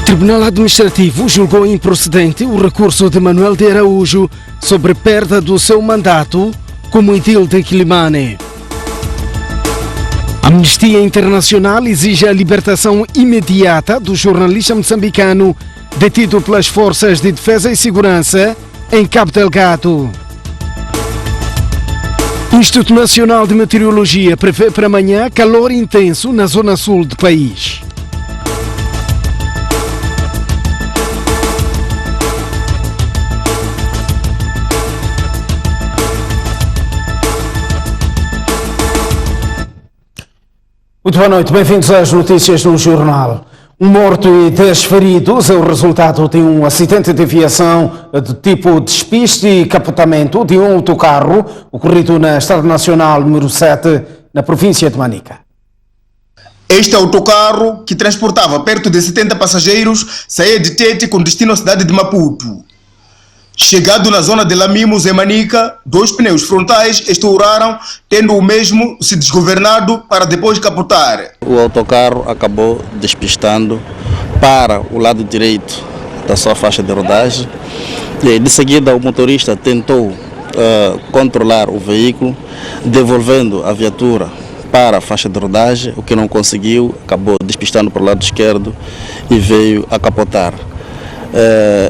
Tribunal Administrativo julgou improcedente o recurso de Manuel de Araújo sobre perda do seu mandato como edil de Quilimane. A Amnistia Internacional exige a libertação imediata do jornalista moçambicano detido pelas Forças de Defesa e Segurança em Cabo Delgado. O Instituto Nacional de Meteorologia prevê para amanhã calor intenso na zona sul do país. Muito boa noite, bem-vindos às notícias do Jornal. Um morto e 10 feridos é o resultado de um acidente de aviação do tipo despiste e capotamento de um autocarro ocorrido na Estrada Nacional número 7, na província de Manica. Este autocarro, que transportava perto de 70 passageiros, saía de Tete com destino à cidade de Maputo. Chegado na zona de Lamimos, em Manica, 2 pneus frontais estouraram, tendo o mesmo se desgovernado para depois capotar. O autocarro acabou despistando para o lado direito da sua faixa de rodagem. E de seguida o motorista tentou controlar o veículo, devolvendo a viatura para a faixa de rodagem, o que não conseguiu, acabou despistando para o lado esquerdo e veio a capotar.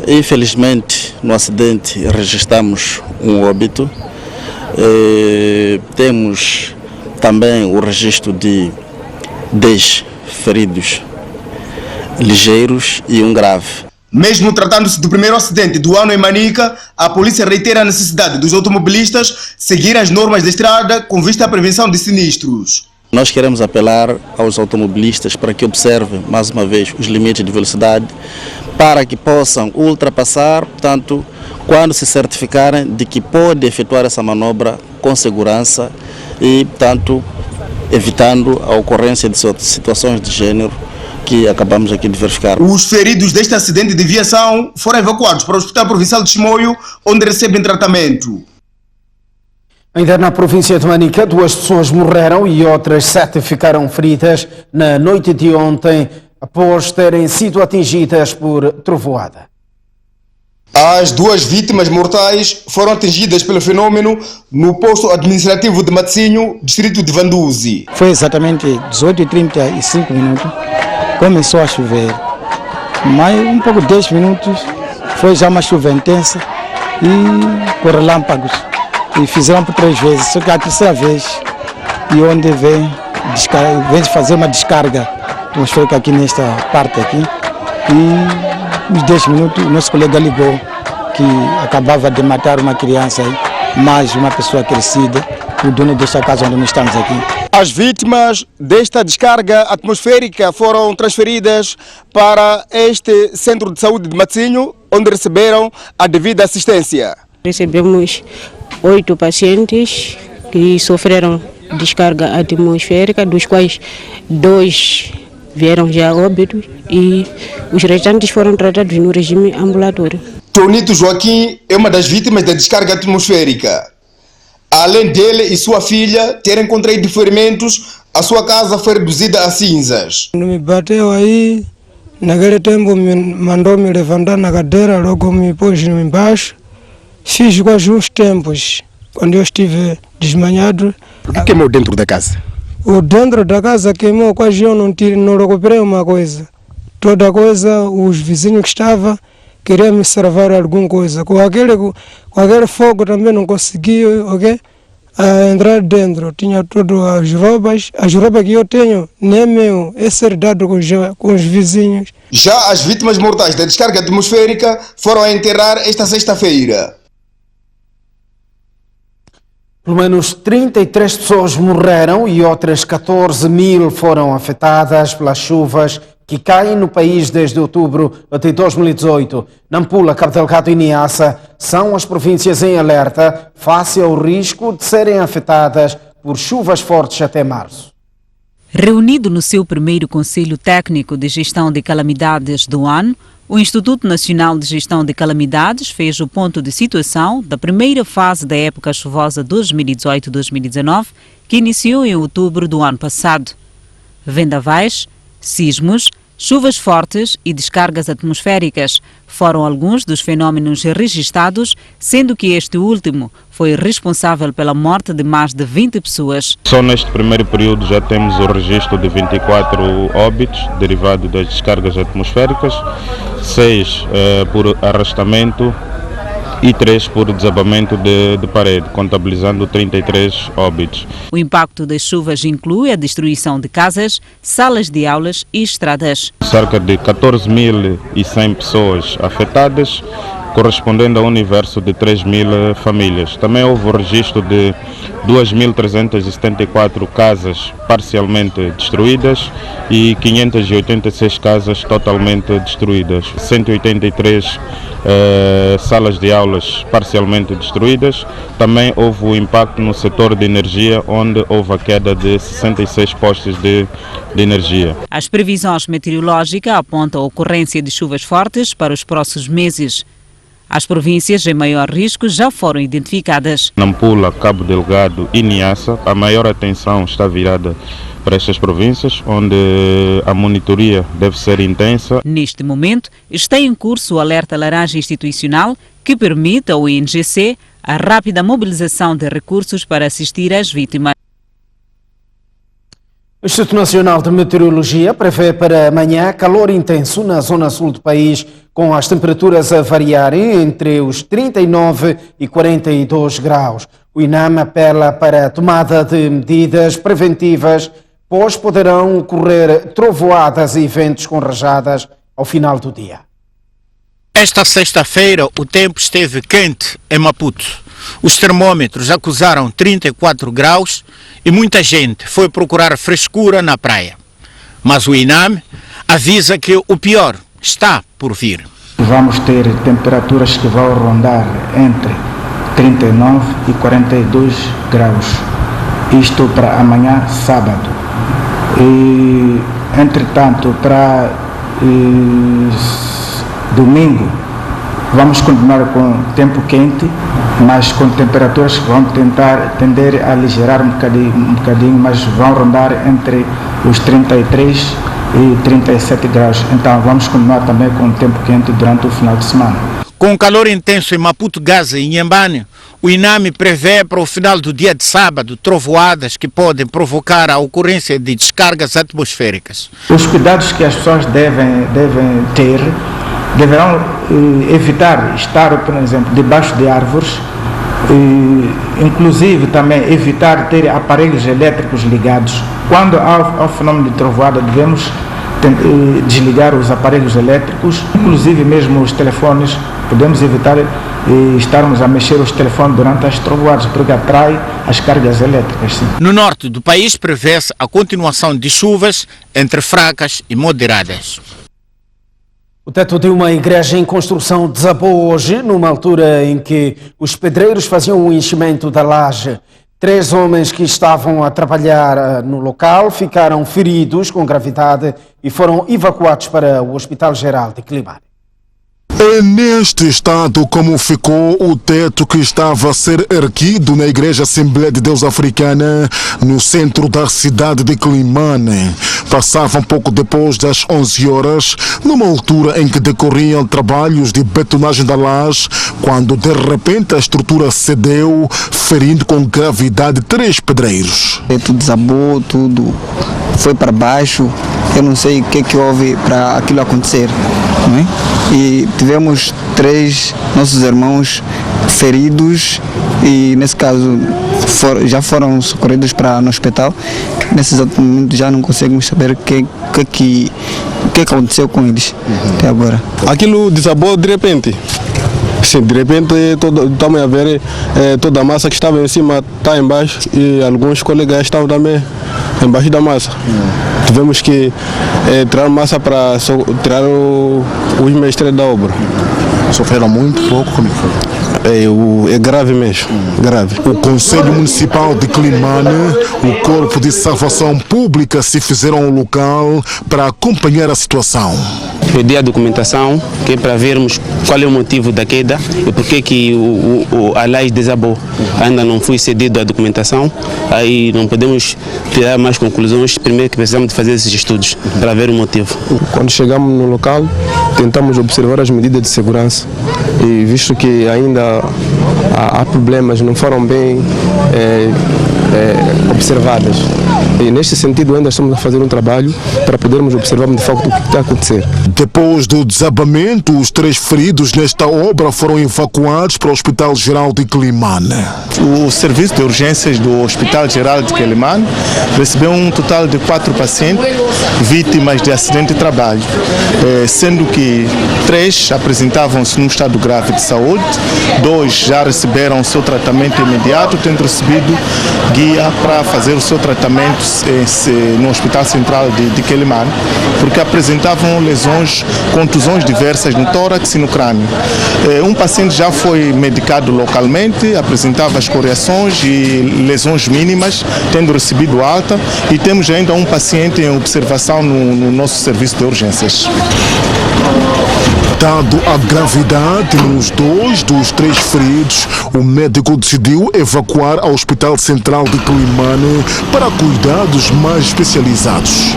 Infelizmente, no acidente registramos um óbito. Temos também o registro de 10 feridos ligeiros e um grave. Mesmo tratando-se do primeiro acidente do ano em Manica, a polícia reitera a necessidade dos automobilistas seguirem as normas da estrada com vista à prevenção de sinistros. Nós queremos apelar aos automobilistas para que observem mais uma vez os limites de velocidade, para que possam ultrapassar, portanto, quando se certificarem de que pode efetuar essa manobra com segurança e, portanto, evitando a ocorrência de situações de género que acabamos aqui de verificar. Os feridos deste acidente de viação foram evacuados para o Hospital Provincial de Chimoio, onde recebem tratamento. Ainda na província de Manica, 2 pessoas morreram e outras 7 ficaram feridas na noite de ontem, após terem sido atingidas por trovoada. As 2 vítimas mortais foram atingidas pelo fenômeno no posto administrativo de Matzinho, distrito de Vanduzi. Foi exatamente 18h35, começou a chover, mas um pouco 10 minutos foi já uma chuva intensa e com relâmpagos. E fizeram por 3 vezes, só que a terceira vez, e onde vem fazer uma descarga atmosférica aqui nesta parte aqui, e nos 10 minutos o nosso colega ligou que acabava de matar uma criança aí, mais uma pessoa crescida, o dono desta casa onde nós estamos aqui. As vítimas desta descarga atmosférica foram transferidas para este centro de saúde de Matzinho, onde receberam a devida assistência. Recebemos 8 pacientes que sofreram descarga atmosférica, dos quais 2 vieram já a óbito e os restantes foram tratados no regime ambulatório. Tonito Joaquim é uma das vítimas da descarga atmosférica. Além dele e sua filha terem contraído ferimentos, a sua casa foi reduzida a cinzas. Quando me bateu aí, naquele tempo mandou me levantar na cadeira, logo me pôs embaixo. Fiz quase uns tempos, quando eu estive desmanhado. O que queimou dentro da casa? O dentro da casa queimou, quase eu não recuperei uma coisa. Toda coisa, os vizinhos que estavam, queriam me salvar alguma coisa. Com aquele fogo também não consegui, entrar dentro. Tinha todas as roupas que eu tenho, nem meu, esse herdado com os vizinhos. Já as vítimas mortais da descarga atmosférica foram a enterrar esta sexta-feira. Pelo menos 33 pessoas morreram e outras 14.000 foram afetadas pelas chuvas que caem no país desde outubro de 2018. Nampula, Cabo Delgado e Niassa são as províncias em alerta face ao risco de serem afetadas por chuvas fortes até março. Reunido no seu primeiro Conselho Técnico de Gestão de Calamidades do ano, o Instituto Nacional de Gestão de Calamidades fez o ponto de situação da primeira fase da época chuvosa 2018-2019, que iniciou em outubro do ano passado. Vendavais, sismos, Chuvas fortes e descargas atmosféricas foram alguns dos fenômenos registados, sendo que este último foi responsável pela morte de mais de 20 pessoas. Só neste primeiro período já temos o registro de 24 óbitos derivados das descargas atmosféricas, 6 por arrastamento e 3 por desabamento de parede, contabilizando 33 óbitos. O impacto das chuvas inclui a destruição de casas, salas de aulas e estradas. Cerca de 14.100 pessoas afetadas, correspondendo a um universo de 3.000 famílias. Também houve o registro de 2.374 casas parcialmente destruídas e 586 casas totalmente destruídas. 183 salas de aulas parcialmente destruídas. Também houve o impacto no setor de energia, onde houve a queda de 66 postes de energia. As previsões meteorológicas apontam a ocorrência de chuvas fortes para os próximos meses. As províncias em maior risco já foram identificadas. Nampula, Cabo Delgado e Niassa, a maior atenção está virada para estas províncias, onde a monitoria deve ser intensa. Neste momento, está em curso o alerta laranja institucional que permite ao INGC a rápida mobilização de recursos para assistir às vítimas. O Instituto Nacional de Meteorologia prevê para amanhã calor intenso na zona sul do país, com as temperaturas a variarem entre os 39 e 42 graus. O INAM apela para a tomada de medidas preventivas, pois poderão ocorrer trovoadas e ventos com rajadas ao final do dia. Esta sexta-feira o tempo esteve quente em Maputo. Os termômetros acusaram 34 graus e muita gente foi procurar frescura na praia. Mas o INAM avisa que o pior está por vir. Vamos ter temperaturas que vão rondar entre 39 e 42 graus. Isto para amanhã, sábado. E, entretanto, para domingo, vamos continuar com tempo quente, mas com temperaturas que vão tender a aligerar um bocadinho, mas vão rondar entre os 33 e 37 graus. Então vamos continuar também com tempo quente durante o final de semana. Com calor intenso em Maputo, Gaza e Inhambane, o INAM prevê para o final do dia de sábado trovoadas que podem provocar a ocorrência de descargas atmosféricas. Os cuidados que as pessoas devem ter, deverão evitar estar, por exemplo, debaixo de árvores, inclusive também evitar ter aparelhos elétricos ligados. Quando há o fenômeno de trovoada, devemos desligar os aparelhos elétricos, inclusive mesmo os telefones. Podemos evitar estarmos a mexer os telefones durante as trovoadas, porque atrai as cargas elétricas. Sim. No norte do país prevê-se a continuação de chuvas entre fracas e moderadas. O teto de uma igreja em construção desabou hoje, numa altura em que os pedreiros faziam o enchimento da laje. 3 homens que estavam a trabalhar no local ficaram feridos com gravidade e foram evacuados para o Hospital Geral de Climane. É neste estado como ficou o teto que estava a ser erguido na Igreja Assembleia de Deus Africana, no centro da cidade de Climane. Passava um pouco depois das 11 horas, numa altura em que decorriam trabalhos de betonagem da laje, quando de repente a estrutura cedeu, ferindo com gravidade 3 pedreiros. O teto desabou, tudo foi para baixo. Eu não sei o que houve para aquilo acontecer, não é? E tivemos 3 nossos irmãos feridos e nesse caso já foram socorridos no hospital. Nesse exato momento já não conseguimos saber o que aconteceu com eles até agora. Aquilo desabou de repente. Sim, de repente estamos a ver toda a massa que estava em cima está embaixo e alguns colegas estavam também embaixo da massa. Tivemos que tirar massa para tirar os mestres da obra. Sofreram muito pouco? Como foi? É grave mesmo, grave. O Conselho Municipal de Climane, o Corpo de Salvação Pública se fizeram ao local para acompanhar a situação. Pedi a documentação, que é para vermos qual é o motivo da queda e por que a laje desabou. Ainda não foi cedido a documentação, aí não podemos tirar mais conclusões. Primeiro que precisamos de fazer esses estudos para ver o motivo. Quando chegamos no local, tentamos observar as medidas de segurança e visto que ainda há problemas, não foram bem observadas. E neste sentido ainda estamos a fazer um trabalho para podermos observar de facto o que está a acontecer. Depois do desabamento, os 3 feridos nesta obra foram evacuados para o Hospital Geral de Climane. O serviço de urgências do Hospital Geral de Climane recebeu um total de 4 pacientes vítimas de acidente de trabalho, sendo que 3 apresentavam-se num estado grave de saúde, 2 já receberam o seu tratamento imediato, tendo recebido guia para fazer o seu tratamento no Hospital Central de Quelimane, porque apresentavam lesões, contusões diversas no tórax e no crânio. Um paciente já foi medicado localmente, apresentava escoriações e lesões mínimas, tendo recebido alta, e temos ainda um paciente em observação no nosso serviço de urgências. Dado a gravidade nos 2 dos 3 feridos, o médico decidiu evacuar ao Hospital Central de Climane para cuidados mais especializados.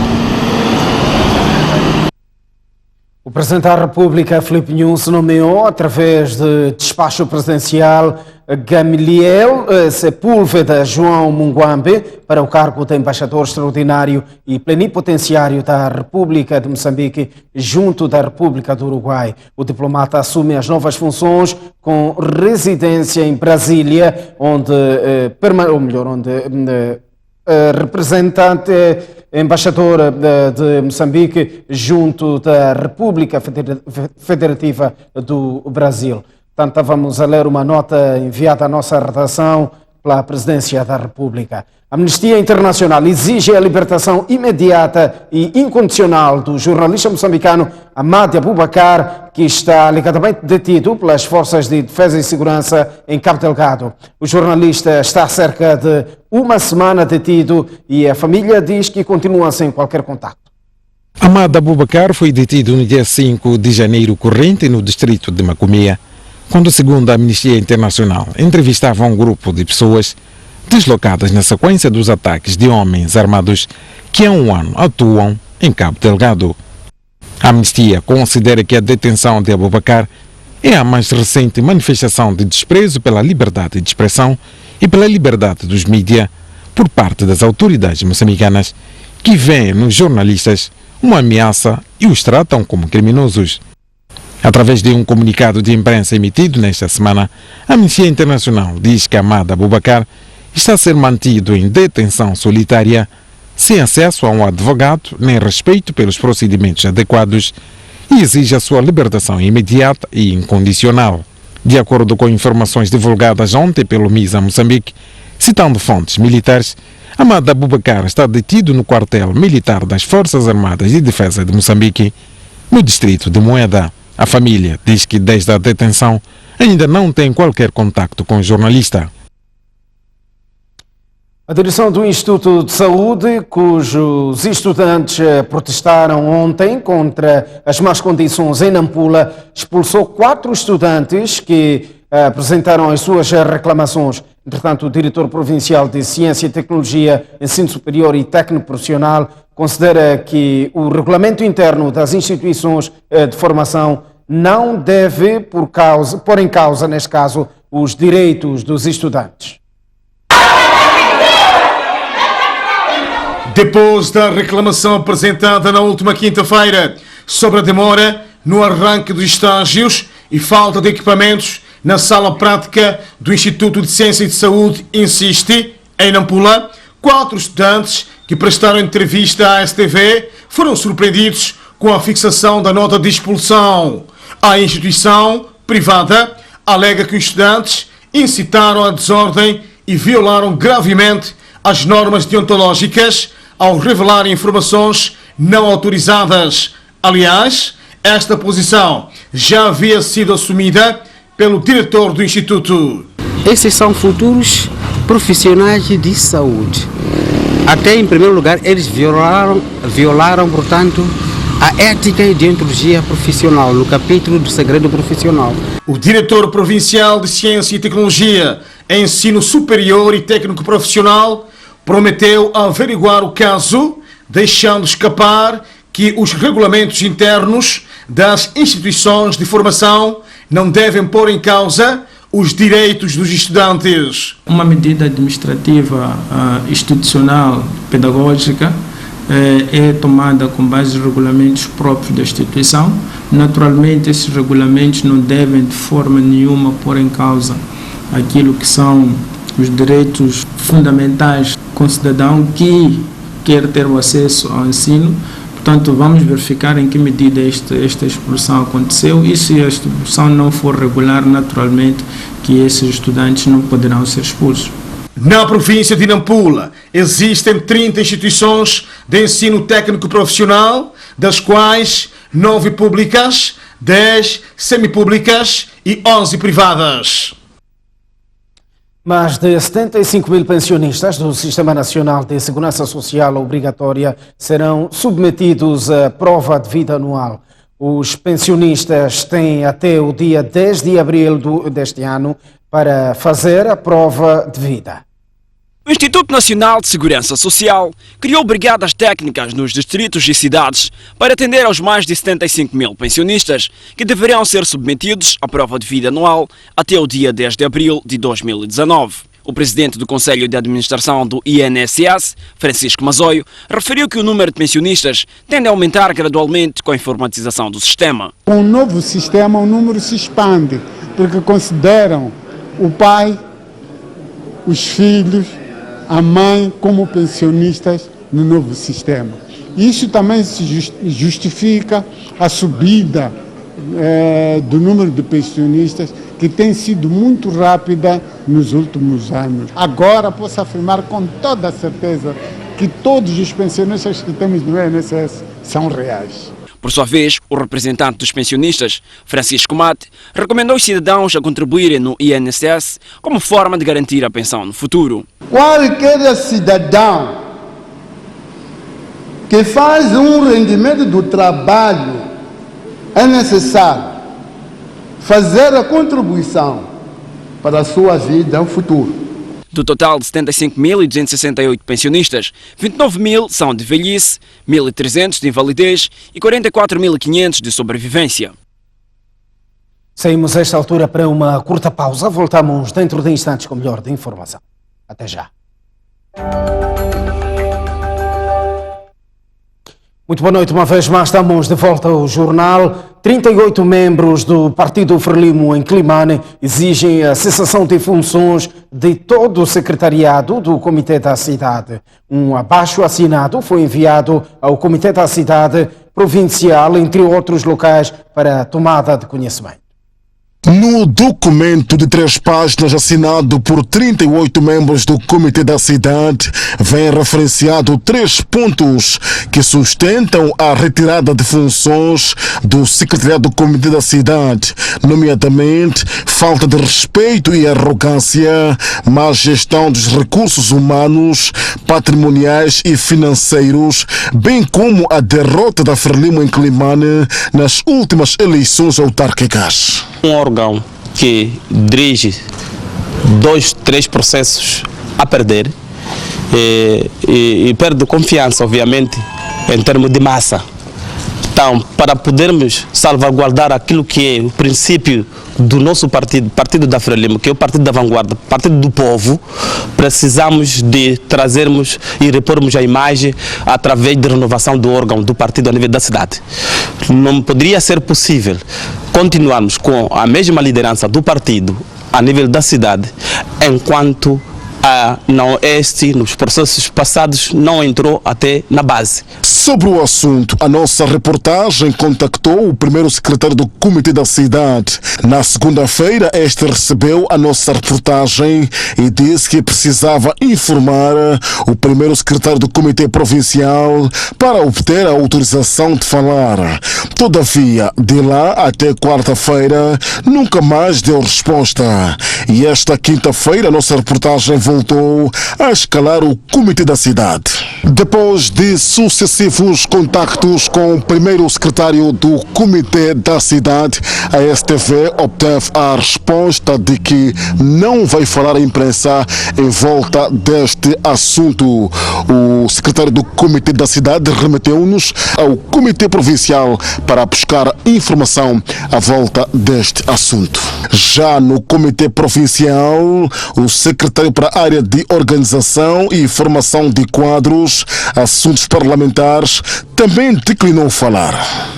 O Presidente da República, Filipe Nunes, nomeou, através de despacho presidencial, Gamaliel Sepúlveda João Munguambe para o cargo de embaixador extraordinário e plenipotenciário da República de Moçambique junto da República do Uruguai. O diplomata assume as novas funções com residência em Brasília, onde representante embaixador de Moçambique junto da República Federativa do Brasil. Portanto, vamos a ler uma nota enviada à nossa redação pela Presidência da República. A Amnistia Internacional exige a libertação imediata e incondicional do jornalista moçambicano Amadi Abubakar, que está alegadamente detido pelas Forças de Defesa e Segurança em Cabo Delgado. O jornalista está há cerca de uma semana detido e a família diz que continua sem qualquer contacto. Amadi Abubakar foi detido no dia 5 de janeiro corrente no distrito de Macomia, quando, segundo a Amnistia Internacional, entrevistava um grupo de pessoas deslocadas na sequência dos ataques de homens armados que há um ano atuam em Cabo Delgado. A Amnistia considera que a detenção de Abubakar é a mais recente manifestação de desprezo pela liberdade de expressão e pela liberdade dos mídias por parte das autoridades moçambicanas, que veem nos jornalistas uma ameaça e os tratam como criminosos. Através de um comunicado de imprensa emitido nesta semana, a Amnistia Internacional diz que Amadi Abubakar está a ser mantido em detenção solitária, sem acesso a um advogado nem respeito pelos procedimentos adequados, e exige a sua libertação imediata e incondicional. De acordo com informações divulgadas ontem pelo MISA Moçambique, citando fontes militares, Amadi Abubakar está detido no quartel militar das Forças Armadas de Defesa de Moçambique, no distrito de Moeda. A família diz que desde a detenção ainda não tem qualquer contacto com o jornalista. A direção do Instituto de Saúde, cujos estudantes protestaram ontem contra as más condições em Nampula, expulsou 4 estudantes que apresentaram as suas reclamações. Entretanto, o diretor provincial de Ciência e Tecnologia, Ensino Superior e Técnico Profissional considera que o regulamento interno das instituições de formação não deve pôr em causa, neste caso, os direitos dos estudantes. Depois da reclamação apresentada na última quinta-feira sobre a demora no arranque dos estágios e falta de equipamentos na sala prática do Instituto de Ciência e de Saúde, insiste, em Nampula, 4 estudantes que prestaram entrevista à STV foram surpreendidos com a fixação da nota de expulsão. A instituição privada alega que os estudantes incitaram a desordem e violaram gravemente as normas deontológicas ao revelar informações não autorizadas. Aliás, esta posição já havia sido assumida pelo diretor do Instituto. Esses são futuros profissionais de saúde. Até em primeiro lugar, eles violaram, portanto, a ética e deontologia profissional, no capítulo do segredo profissional. O diretor provincial de Ciência e Tecnologia, Ensino Superior e Técnico Profissional prometeu averiguar o caso, deixando escapar que os regulamentos internos das instituições de formação não devem pôr em causa os direitos dos estudantes. Uma medida administrativa, institucional, pedagógica é tomada com base nos regulamentos próprios da instituição. Naturalmente, esses regulamentos não devem de forma nenhuma pôr em causa aquilo que são os direitos fundamentais com o cidadão que quer ter o acesso ao ensino. Portanto, vamos verificar em que medida esta expulsão aconteceu e se a expulsão não for regular, naturalmente que esses estudantes não poderão ser expulsos. Na província de Nampula, existem 30 instituições de ensino técnico profissional, das quais 9 públicas, 10 semipúblicas e 11 privadas. Mais de 75 mil pensionistas do Sistema Nacional de Segurança Social Obrigatória serão submetidos à prova de vida anual. Os pensionistas têm até o dia 10 de abril deste ano para fazer a prova de vida. O Instituto Nacional de Segurança Social criou brigadas técnicas nos distritos e cidades para atender aos mais de 75 mil pensionistas que deverão ser submetidos à prova de vida anual até o dia 10 de abril de 2019. O presidente do Conselho de Administração do INSS, Francisco Mazoio, referiu que o número de pensionistas tende a aumentar gradualmente com a informatização do sistema. Com o novo sistema, o número se expande, porque consideram o pai, os filhos, a mãe como pensionistas no novo sistema. Isso também se justifica a subida do número de pensionistas, que tem sido muito rápida nos últimos anos. Agora posso afirmar com toda a certeza que todos os pensionistas que temos no INSS são reais. Por sua vez, o representante dos pensionistas, Francisco Mate, recomendou aos cidadãos a contribuírem no INSS como forma de garantir a pensão no futuro. Qualquer cidadão que faz um rendimento do trabalho é necessário fazer a contribuição para a sua vida no futuro. Do total de 75.268 pensionistas, 29 mil são de velhice, 1.300 de invalidez e 44.500 de sobrevivência. Saímos a esta altura para uma curta pausa. Voltamos dentro de instantes com melhor de informação. Até já. Muito boa noite, uma vez mais estamos de volta ao jornal. 38 membros do Partido Frelimo em Climane exigem a cessação de funções de todo o secretariado do Comitê da Cidade. Um abaixo-assinado foi enviado ao Comitê da Cidade Provincial, entre outros locais, para tomada de conhecimento. No documento de 3 páginas assinado por 38 membros do Comitê da Cidade, vem referenciado 3 pontos que sustentam a retirada de funções do secretariado do Comitê da Cidade, nomeadamente falta de respeito e arrogância, má gestão dos recursos humanos, patrimoniais e financeiros, bem como a derrota da Frelimo em Climane nas últimas eleições autárquicas. Um órgão que dirige 2, 3 processos a perder e perde confiança, obviamente, em termos de massa. Então, para podermos salvaguardar aquilo que é o princípio do nosso partido, Partido da Frelimo, que é o Partido da Vanguarda, Partido do Povo, precisamos de trazermos e repormos a imagem através de renovação do órgão do partido a nível da cidade. Não poderia ser possível continuarmos com a mesma liderança do partido a nível da cidade, enquanto na Oeste, nos processos passados, não entrou até na base. Sobre o assunto, a nossa reportagem contactou o primeiro secretário do Comitê da Cidade. Na segunda-feira, este recebeu a nossa reportagem e disse que precisava informar o primeiro secretário do Comitê Provincial para obter a autorização de falar. Todavia, de lá até quarta-feira, nunca mais deu resposta. E esta quinta-feira, a nossa reportagem voltou a escalar o Comitê da Cidade. Depois de sucessivos contactos com o primeiro secretário do Comitê da Cidade, a STV obteve a resposta de que não vai falar à imprensa em volta deste assunto. O secretário do Comitê da Cidade remeteu-nos ao Comitê Provincial para buscar informação à volta deste assunto. Já no Comitê Provincial, o secretário para a área de organização e formação de quadros, assuntos parlamentares, também declinou falar.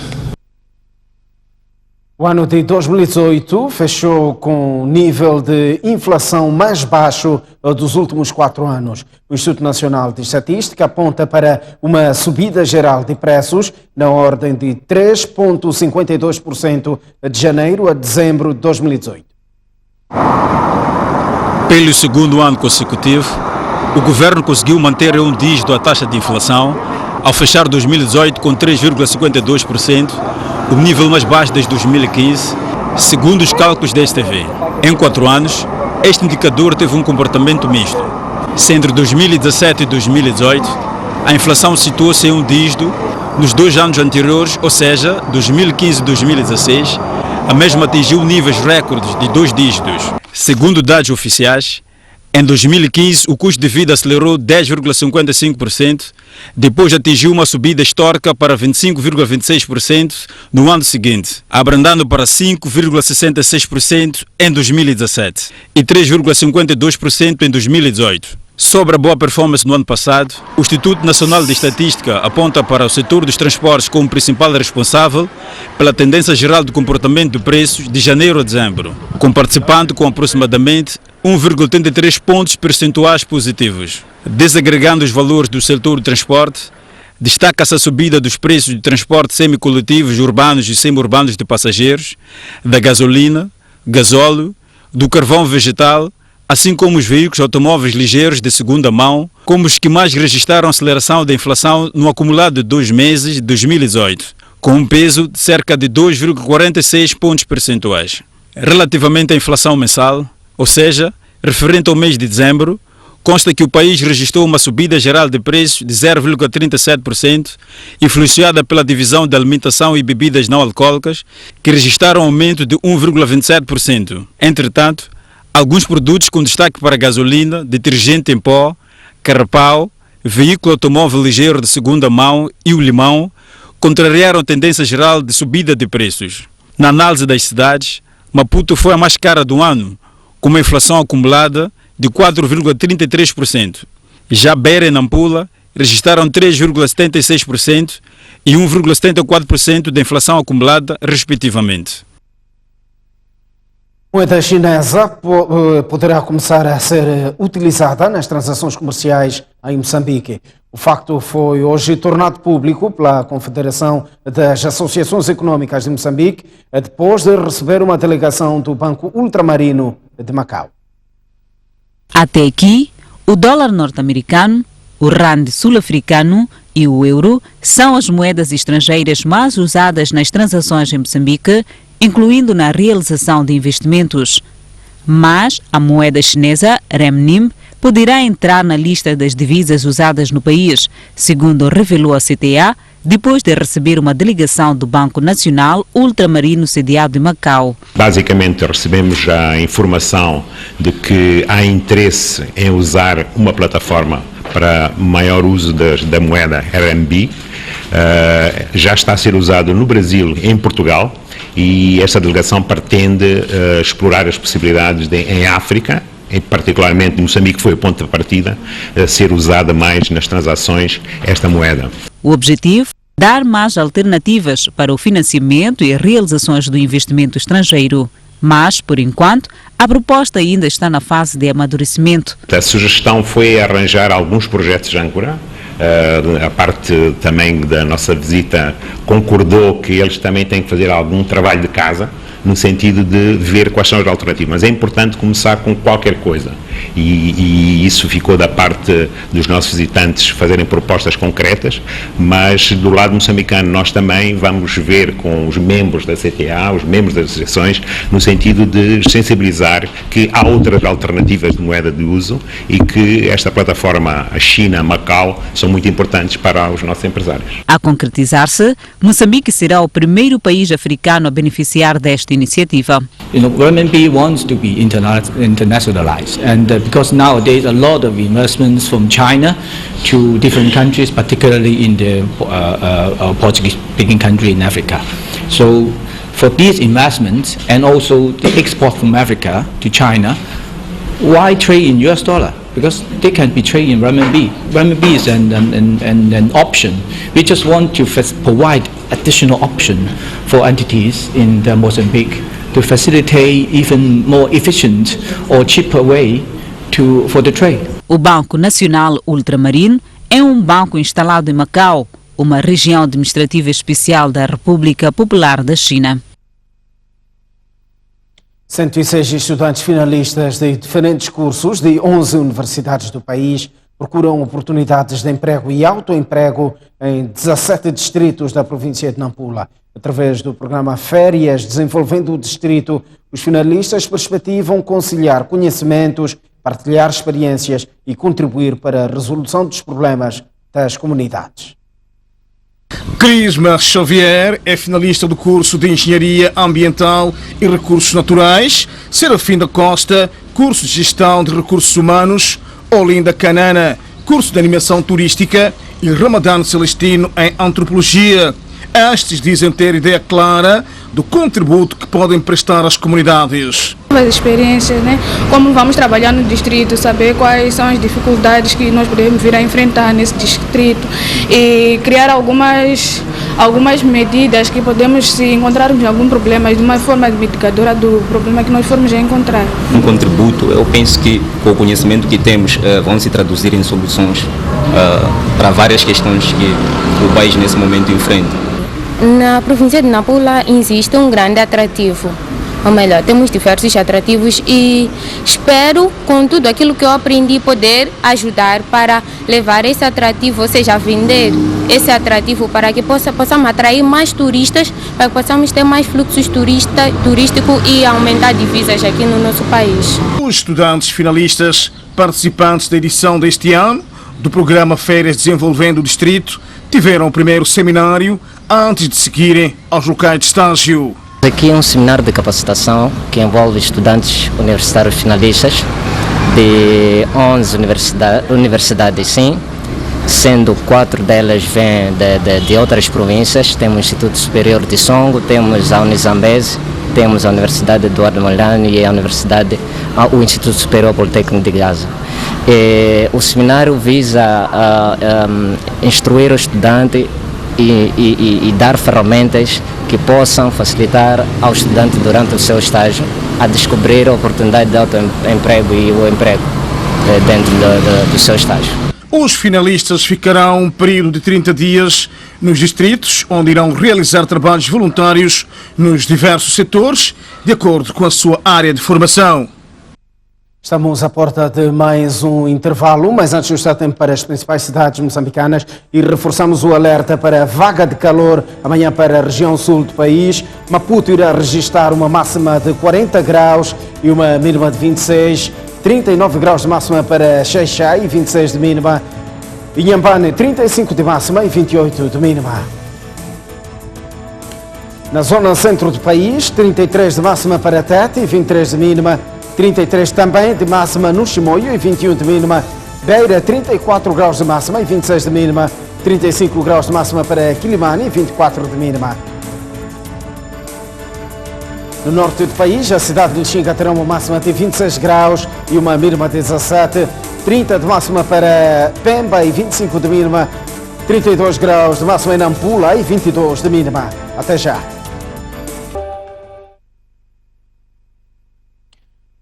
O ano de 2018 fechou com um nível de inflação mais baixo dos últimos 4 anos. O Instituto Nacional de Estatística aponta para uma subida geral de preços na ordem de 3,52% de janeiro a dezembro de 2018. Pelo segundo ano consecutivo, o governo conseguiu manter um dígito a taxa de inflação ao fechar 2018 com 3,52%, o nível mais baixo desde 2015, segundo os cálculos da STV. Em 4 anos, este indicador teve um comportamento misto. Se entre 2017 e 2018, a inflação situou-se em um dígito, nos 2 anos anteriores, ou seja, 2015 e 2016, a mesma atingiu níveis recordes de 2 dígitos. Segundo dados oficiais, em 2015, o custo de vida acelerou 10,55%, depois atingiu uma subida histórica para 25,26% no ano seguinte, abrandando para 5,66% em 2017 e 3,52% em 2018. Sobre a boa performance no ano passado, o Instituto Nacional de Estatística aponta para o setor dos transportes como principal responsável pela tendência geral de comportamento de preços de janeiro a dezembro, participando com aproximadamente 1,83 pontos percentuais positivos. Desagregando os valores do setor do transporte, destaca-se a subida dos preços de transporte semicoletivos urbanos e semi-urbanos de passageiros, da gasolina, gasóleo, do carvão vegetal, assim como os veículos automóveis ligeiros de segunda mão, como os que mais registraram aceleração da inflação no acumulado de 2 meses de 2018, com um peso de cerca de 2,46 pontos percentuais. Relativamente à inflação mensal, ou seja, referente ao mês de dezembro, consta que o país registrou uma subida geral de preços de 0,37%, influenciada pela divisão de alimentação e bebidas não alcoólicas, que registraram um aumento de 1,27%. Entretanto, alguns produtos com destaque para gasolina, detergente em pó, carapau, veículo automóvel ligeiro de segunda mão e o limão contrariaram a tendência geral de subida de preços. Na análise das cidades, Maputo foi a mais cara do ano, com uma inflação acumulada de 4,33%. Já Beira e Nampula registraram 3,76% e 1,74% de inflação acumulada, respectivamente. A moeda chinesa poderá começar a ser utilizada nas transações comerciais em Moçambique. O facto foi hoje tornado público pela Confederação das Associações Econômicas de Moçambique, depois de receber uma delegação do Banco Ultramarino de Macau. Até aqui, o dólar norte-americano, o rand sul-africano e o euro são as moedas estrangeiras mais usadas nas transações em Moçambique, incluindo na realização de investimentos. Mas a moeda chinesa, renminbi, poderá entrar na lista das divisas usadas no país, segundo revelou a CTA, depois de receber uma delegação do Banco Nacional Ultramarino sediado em Macau. Basicamente recebemos a informação de que há interesse em usar uma plataforma para maior uso da moeda RMB. Já está a ser usado no Brasil e em Portugal, e esta delegação pretende explorar as possibilidades em África, particularmente em Moçambique, que foi o ponto de partida, ser usada mais nas transações esta moeda. O objetivo? Dar mais alternativas para o financiamento e realizações do investimento estrangeiro. Mas, por enquanto, a proposta ainda está na fase de amadurecimento. A sugestão foi arranjar alguns projetos de âncora. A parte também da nossa visita concordou que eles também têm que fazer algum trabalho de casa, no sentido de ver quais são as alternativas. Mas é importante começar com qualquer coisa. E isso ficou da parte dos nossos visitantes fazerem propostas concretas, mas do lado moçambicano nós também vamos ver com os membros da CTA, os membros das associações, no sentido de sensibilizar que há outras alternativas de moeda de uso e que esta plataforma, a China, Macau, são muito importantes para os nossos empresários. A concretizar-se, Moçambique será o primeiro país africano a beneficiar desta iniciativa. RMB wants to be internationalized, and because nowadays a lot of investments from China to different countries, particularly in the Portuguese-speaking country in Africa. So for these investments and also the export from Africa to China, why trade in US dollar? Because they can be traded in renminbi. Renminbi is an option. We just want to provide additional option for entities in the Mozambique to facilitate even more efficient or cheaper way for the trade. O Banco Nacional Ultramarino é um banco instalado em Macau, uma região administrativa especial da República Popular da China. 106 estudantes finalistas de diferentes cursos de 11 universidades do país procuram oportunidades de emprego e autoemprego em 17 distritos da província de Nampula. Através do programa Férias Desenvolvendo o Distrito, os finalistas perspectivam conciliar conhecimentos, partilhar experiências e contribuir para a resolução dos problemas das comunidades. Crisma Xavier é finalista do curso de Engenharia Ambiental e Recursos Naturais, Serafim da Costa, curso de Gestão de Recursos Humanos, Olinda Canana, curso de Animação Turística e Ramadano Celestino em Antropologia. Estes dizem ter ideia clara do contributo que podem prestar às comunidades. As experiências, né? Como vamos trabalhar no distrito, saber quais são as dificuldades que nós podemos vir a enfrentar nesse distrito e criar algumas medidas que podemos, se encontrarmos algum problema, de uma forma mitigadora do problema que nós formos a encontrar. Um contributo, eu penso que com o conhecimento que temos vão se traduzir em soluções para várias questões que o país nesse momento enfrenta. Na província de Nampula existe um grande atrativo, ou melhor, temos diversos atrativos e espero, com tudo aquilo que eu aprendi, poder ajudar para levar esse atrativo, ou seja, vender esse atrativo para que possamos atrair mais turistas, para que possamos ter mais fluxos turísticos e aumentar divisas aqui no nosso país. Os estudantes finalistas participantes da edição deste ano do programa Férias Desenvolvendo o Distrito tiveram o primeiro seminário antes de seguirem aos locais de estágio. Aqui é um seminário de capacitação que envolve estudantes universitários finalistas de 11 universidades, sim, sendo 4 delas vêm de outras províncias. Temos o Instituto Superior de Songo, temos a Unizambese, temos a Universidade Eduardo Mondlane e o Instituto Superior Politécnico de Gaza. O seminário visa instruir o estudante e dar ferramentas que possam facilitar ao estudante durante o seu estágio a descobrir a oportunidade de autoemprego e o emprego dentro do seu estágio. Os finalistas ficarão um período de 30 dias nos distritos, onde irão realizar trabalhos voluntários nos diversos setores, de acordo com a sua área de formação. Estamos à porta de mais um intervalo, mas antes está tempo para as principais cidades moçambicanas e reforçamos o alerta para a vaga de calor amanhã para a região sul do país. Maputo irá registrar uma máxima de 40 graus e uma mínima de 26, 39 graus de máxima para Xai-Xai e 26 de mínima. Inhambane 35 de máxima e 28 de mínima. Na zona centro do país, 33 de máxima para Tete e 23 de mínima. 33 também de máxima no Chimoio e 21 de mínima. Beira, 34 graus de máxima e 26 de mínima. 35 graus de máxima para Quilimane e 24 de mínima. No norte do país, a cidade de Lixinga terá uma máxima de 26 graus e uma mínima de 17. 30 de máxima para Pemba e 25 de mínima. 32 graus de máxima em Nampula e 22 de mínima. Até já.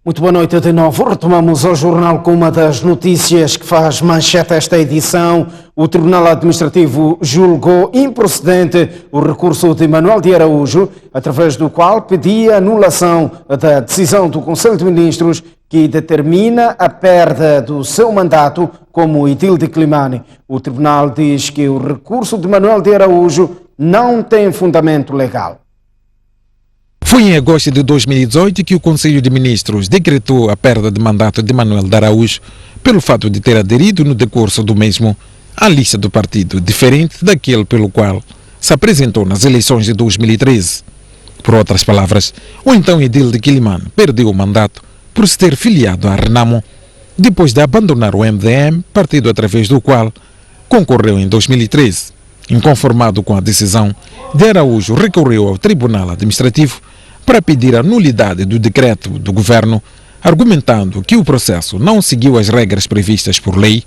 Muito boa noite de novo. Retomamos ao jornal com uma das notícias que faz manchete esta edição. O Tribunal Administrativo julgou improcedente o recurso de Manuel de Araújo, através do qual pedia anulação da decisão do Conselho de Ministros que determina a perda do seu mandato como edil de Climane. O Tribunal diz que o recurso de Manuel de Araújo não tem fundamento legal. Foi em agosto de 2018 que o Conselho de Ministros decretou a perda de mandato de Manuel de Araújo pelo fato de ter aderido no decurso do mesmo à lista do partido, diferente daquele pelo qual se apresentou nas eleições de 2013. Por outras palavras, o então edil de Quilimane perdeu o mandato por se ter filiado à Renamo depois de abandonar o MDM, partido através do qual concorreu em 2013. Inconformado com a decisão, de Araújo recorreu ao Tribunal Administrativo para pedir a nulidade do decreto do governo, argumentando que o processo não seguiu as regras previstas por lei,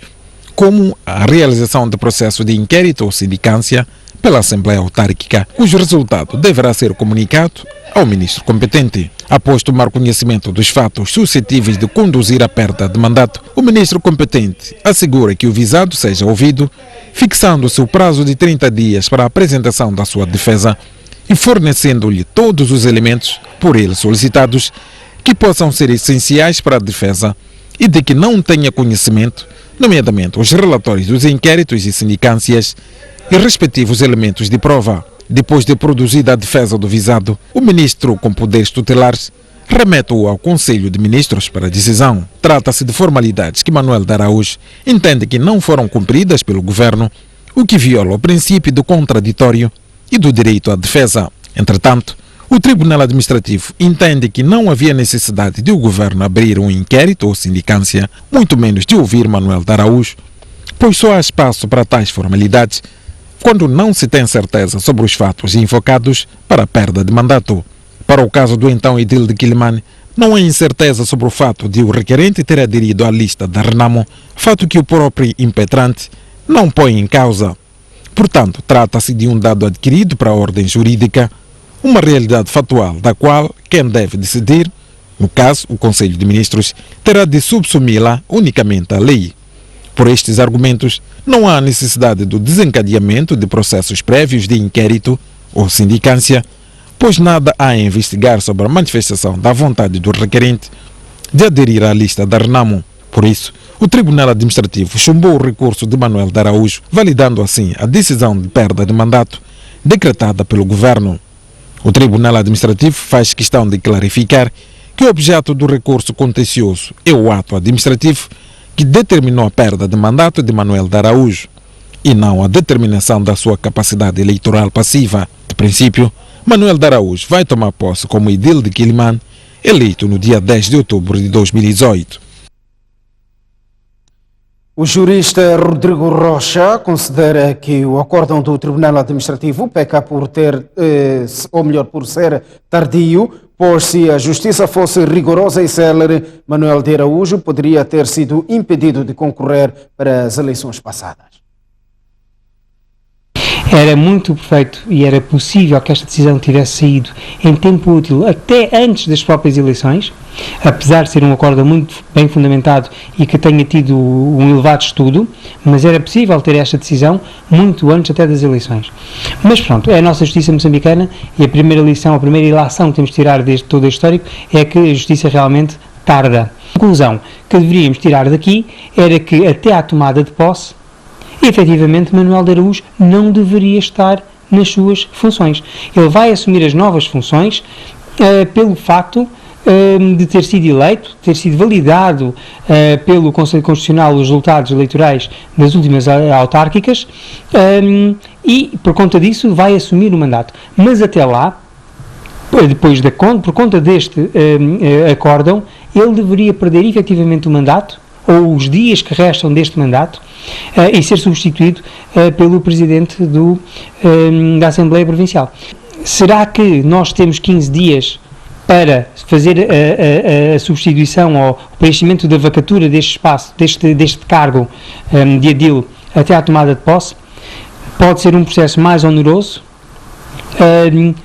como a realização de processo de inquérito ou sindicância pela Assembleia Autárquica, cujo resultado deverá ser comunicado ao ministro competente. Após tomar conhecimento dos fatos suscetíveis de conduzir à perda de mandato, o ministro competente assegura que o visado seja ouvido, fixando-se o prazo de 30 dias para a apresentação da sua defesa e fornecendo-lhe todos os elementos por ele solicitados que possam ser essenciais para a defesa e de que não tenha conhecimento, nomeadamente os relatórios dos inquéritos e sindicâncias e respectivos elementos de prova. Depois de produzida a defesa do visado, o ministro com poderes tutelares remete-o ao Conselho de Ministros para decisão. Trata-se de formalidades que Manuel de Araújo entende que não foram cumpridas pelo governo, o que viola o princípio do contraditório e do direito à defesa. Entretanto, o Tribunal Administrativo entende que não havia necessidade de o governo abrir um inquérito ou sindicância, muito menos de ouvir Manuel de Araújo, pois só há espaço para tais formalidades quando não se tem certeza sobre os fatos invocados para a perda de mandato. Para o caso do então edil de Quilimane, não há incerteza sobre o fato de o requerente ter aderido à lista da Renamo, fato que o próprio impetrante não põe em causa. Portanto, trata-se de um dado adquirido para a ordem jurídica, uma realidade factual da qual quem deve decidir, no caso o Conselho de Ministros, terá de subsumi-la unicamente à lei. Por estes argumentos, não há necessidade do desencadeamento de processos prévios de inquérito ou sindicância, pois nada há a investigar sobre a manifestação da vontade do requerente de aderir à lista da Renamo. Por isso, o Tribunal Administrativo chumbou o recurso de Manuel de Araújo, validando assim a decisão de perda de mandato decretada pelo governo. O Tribunal Administrativo faz questão de clarificar que o objeto do recurso contencioso é o ato administrativo que determinou a perda de mandato de Manuel de Araújo e não a determinação da sua capacidade eleitoral passiva. De princípio, Manuel de Araújo vai tomar posse como edil de Quilimane, eleito no dia 10 de outubro de 2018. O jurista Rodrigo Rocha considera que o acórdão do Tribunal Administrativo peca por ter, ou melhor, por ser tardio, pois se a justiça fosse rigorosa e célere, Manuel de Araújo poderia ter sido impedido de concorrer para as eleições passadas. Era muito perfeito e era possível que esta decisão tivesse saído em tempo útil até antes das próprias eleições, apesar de ser um acordo muito bem fundamentado e que tenha tido um elevado estudo, mas era possível ter esta decisão muito antes até das eleições. Mas pronto, é a nossa justiça moçambicana e a primeira lição, a primeira ilação que temos de tirar deste todo este histórico é que a justiça realmente tarda. A conclusão que deveríamos tirar daqui era que até à tomada de posse, efetivamente, Manuel de Araújo não deveria estar nas suas funções. Ele vai assumir as novas funções pelo facto de ter sido eleito, ter sido validado pelo Conselho Constitucional os resultados eleitorais das últimas autárquicas e, por conta disso, vai assumir o mandato. Mas até lá, por conta deste acórdão, ele deveria perder efetivamente o mandato, ou os dias que restam deste mandato, e ser substituído pelo Presidente da Assembleia Provincial. Será que nós temos 15 dias para fazer a substituição ou o preenchimento da vacatura deste espaço, deste cargo de edil até à tomada de posse? Pode ser um processo mais oneroso,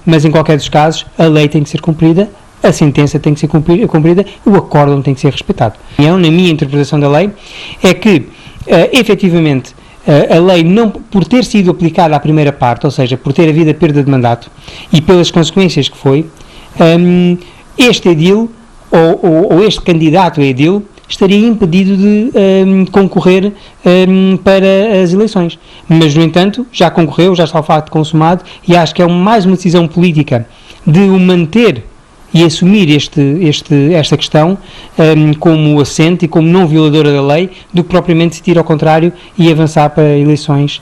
mas em qualquer dos casos a lei tem que ser cumprida a sentença tem que ser cumprida, o acórdão tem que ser respeitado. Na minha interpretação da lei, é que, efetivamente, a lei, não, por ter sido aplicada à primeira parte, ou seja, por ter havido a perda de mandato e pelas consequências que foi, este edil, ou este candidato a edil, estaria impedido de concorrer para as eleições. Mas, no entanto, já concorreu, já está o facto consumado, e acho que é mais uma decisão política de o manter e assumir esta questão como assente e como não violadora da lei, do que propriamente decidir ao contrário e avançar para eleições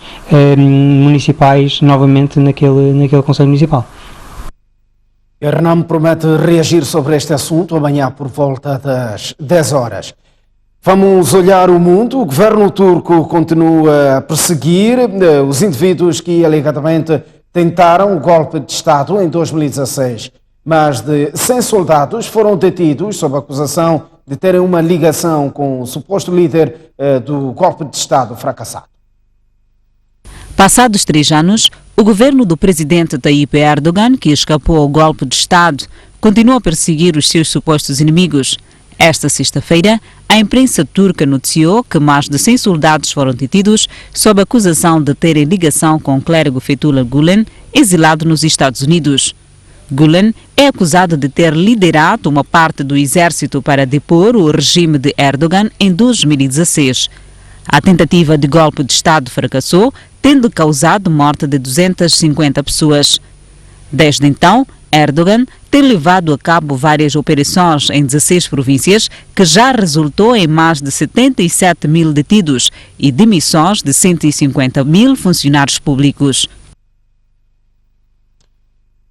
municipais novamente naquele Conselho Municipal. Hernán promete reagir sobre este assunto amanhã por volta das 10 horas. Vamos olhar o mundo. O governo turco continua a perseguir os indivíduos que alegadamente tentaram o golpe de Estado em 2016. Mais de 100 soldados foram detidos sob a acusação de terem uma ligação com o suposto líder do golpe de Estado fracassado. Passados 3 anos, o governo do presidente Tayyip Erdogan, que escapou ao golpe de Estado, continua a perseguir os seus supostos inimigos. Esta sexta-feira, a imprensa turca noticiou que mais de 100 soldados foram detidos sob a acusação de terem ligação com o clérigo Fethullah Gulen, exilado nos Estados Unidos. Gulen é acusado de ter liderado uma parte do exército para depor o regime de Erdogan em 2016. A tentativa de golpe de Estado fracassou, tendo causado morte de 250 pessoas. Desde então, Erdogan tem levado a cabo várias operações em 16 províncias, que já resultou em mais de 77 mil detidos e demissões de 150 mil funcionários públicos.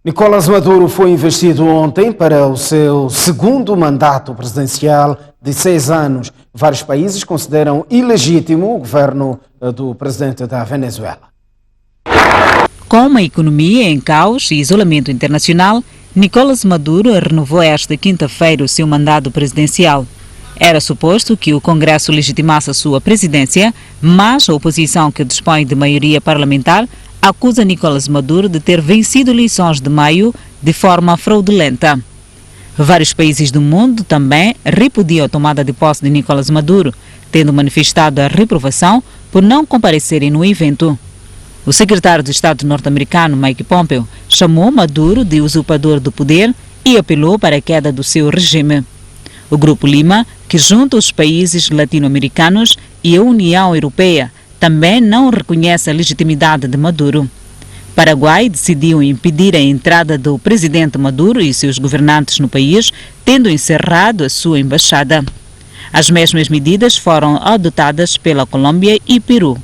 Nicolás Maduro foi investido ontem para o seu segundo mandato presidencial de 6 anos. Vários países consideram ilegítimo o governo do presidente da Venezuela. Com uma economia em caos e isolamento internacional, Nicolás Maduro renovou esta quinta-feira o seu mandato presidencial. Era suposto que o Congresso legitimasse a sua presidência, mas a oposição, que dispõe de maioria parlamentar, acusa Nicolás Maduro de ter vencido eleições de maio de forma fraudulenta. Vários países do mundo também repudiam a tomada de posse de Nicolás Maduro, tendo manifestado a reprovação por não comparecerem no evento. O secretário de Estado norte-americano, Mike Pompeo, chamou Maduro de usurpador do poder e apelou para a queda do seu regime. O Grupo Lima, que junta os países latino-americanos e a União Europeia, também não reconhece a legitimidade de Maduro. Paraguai decidiu impedir a entrada do presidente Maduro e seus governantes no país, tendo encerrado a sua embaixada. As mesmas medidas foram adotadas pela Colômbia e Peru.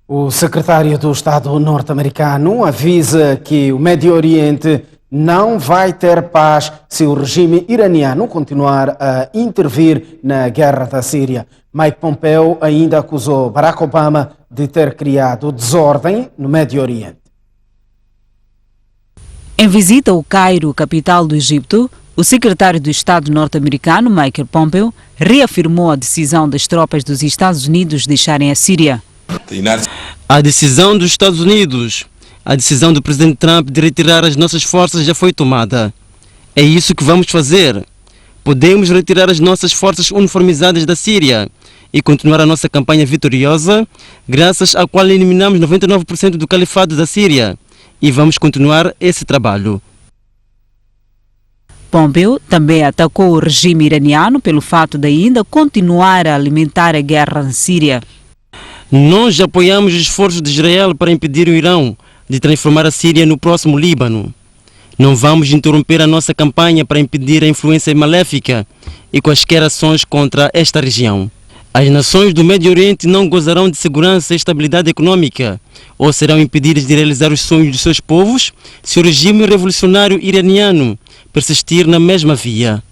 O secretário do Estado norte-americano avisa que o Médio Oriente não vai ter paz se o regime iraniano continuar a intervir na guerra da Síria. Mike Pompeo ainda acusou Barack Obama de ter criado desordem no Médio Oriente. Em visita ao Cairo, capital do Egito, o secretário do Estado norte-americano, Mike Pompeo, reafirmou a decisão das tropas dos Estados Unidos deixarem a Síria. A decisão dos Estados Unidos, a decisão do presidente Trump de retirar as nossas forças já foi tomada. É isso que vamos fazer. Podemos retirar as nossas forças uniformizadas da Síria e continuar a nossa campanha vitoriosa, graças à qual eliminamos 99% do califado da Síria. E vamos continuar esse trabalho. Pompeo também atacou o regime iraniano pelo fato de ainda continuar a alimentar a guerra na Síria. Nós apoiamos os esforços de Israel para impedir o Irão de transformar a Síria no próximo Líbano. Não vamos interromper a nossa campanha para impedir a influência maléfica e quaisquer ações contra esta região. As nações do Médio Oriente não gozarão de segurança e estabilidade econômica ou serão impedidas de realizar os sonhos de seus povos se o regime revolucionário iraniano persistir na mesma via.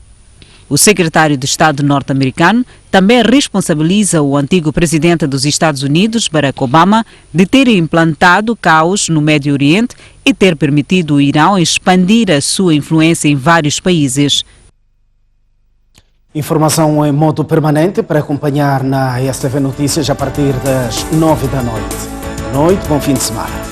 O secretário de Estado norte-americano também responsabiliza o antigo presidente dos Estados Unidos, Barack Obama, de ter implantado caos no Médio Oriente e ter permitido o Irão expandir a sua influência em vários países. Informação em modo permanente para acompanhar na STV Notícias a partir das 9 da noite. Bom fim de semana.